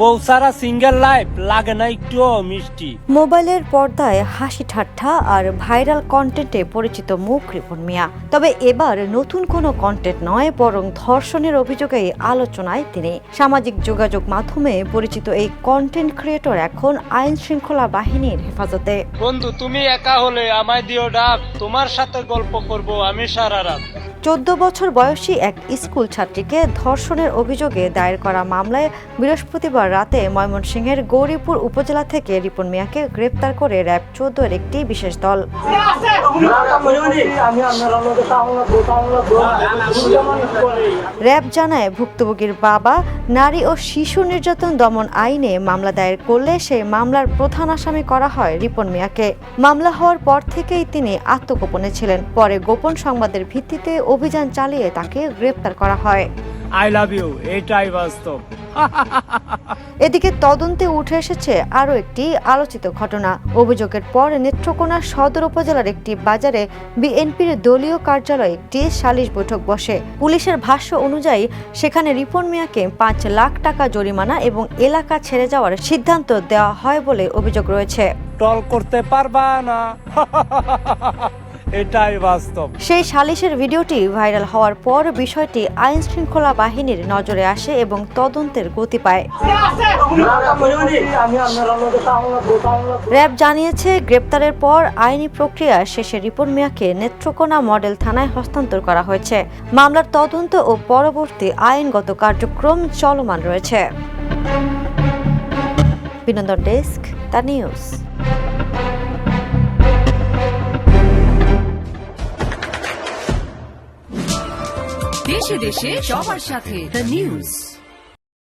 বউ সারা single life লাগে না একটুও মিষ্টি। মোবাইলের পর্দায় হাসি ঠাট্টা আর ভাইরাল কন্টেন্টে পরিচিত মুখ রিপন মিয়া। তবে এবার নতুন কোনো কন্টেন্ট নয়, বরং ধর্ষণের অভিযোগেই আলোচনায় তিনি। সামাজিক যোগাযোগ মাধ্যমে পরিচিত এই কন্টেন্ট ক্রিয়েটর এখন আইন শৃঙ্খলা বাহিনীর হেফাজতে। বন্ধু তুমি একা হলে আমায় দিও ডাক, তোমার সাথে গল্প করব আমি সারা রাত। 14 বছর বয়সী এক স্কুল ছাত্রীকে ধর্ষণের অভিযোগে দায়ের করা মামলায় বৃহস্পতিবার রাতে ময়মনসিংহের গৌরীপুর উপজেলা থেকে রিপন মিয়াকে গ্রেপ্তার করে র্যাব 14-এর একটি বিশেষ দল। র্যাব জানায়, ভুক্তভোগীর বাবা নারী ও শিশু নির্যাতন দমন আইনে মামলা দায়ের করলে সেই মামলার প্রধান আসামি করা হয় রিপন মিয়াকে। মামলা হওয়ার পর থেকেই তিনি আত্মগোপনে ছিলেন। পরে গোপন সংবাদের ভিত্তিতে অভিযান চালিয়ে তাকে গ্রেপ্তার করা হয়। আই লাভ ইউ, এটাই বাস্তব। এদিকে তদন্তে উঠে এসেছে আরও একটি আলোচিত ঘটনা। অভিযোগের পর নেত্রকোনা সদর উপজেলার একটি বাজারে বিএনপির দলীয় কার্যালয়ে একটি সালিশ বৈঠক বসে। পুলিশের ভাষ্য অনুযায়ী সেখানে রিপন মিয়াকে 5 লাখ টাকা জরিমানা এবং এলাকা ছেড়ে যাওয়ার সিদ্ধান্ত দেওয়া হয় বলে অভিযোগ রয়েছে। টল করতে পারবা না, এটাই বাস্তব। সেই সালিশের ভিডিওটি ভাইরাল হওয়ার পর বিষয়টি আইন শৃঙ্খলা বাহিনীর নজরে আসে এবং তদন্তের গতি পায়। র্যাব জানিয়েছে, গ্রেপ্তারের পর আইনি প্রক্রিয়া শেষে রিপন মিয়াকে নেত্রকোনা মডেল থানায় হস্তান্তর করা হয়েছে। মামলার তদন্ত ও পরবর্তী আইনগত কার্যক্রম চলমান রয়েছে। বিনোদন ডেস্ক, দ্য নিউজ। দেশে দেশে সবার সাথে দ্য নিউজ।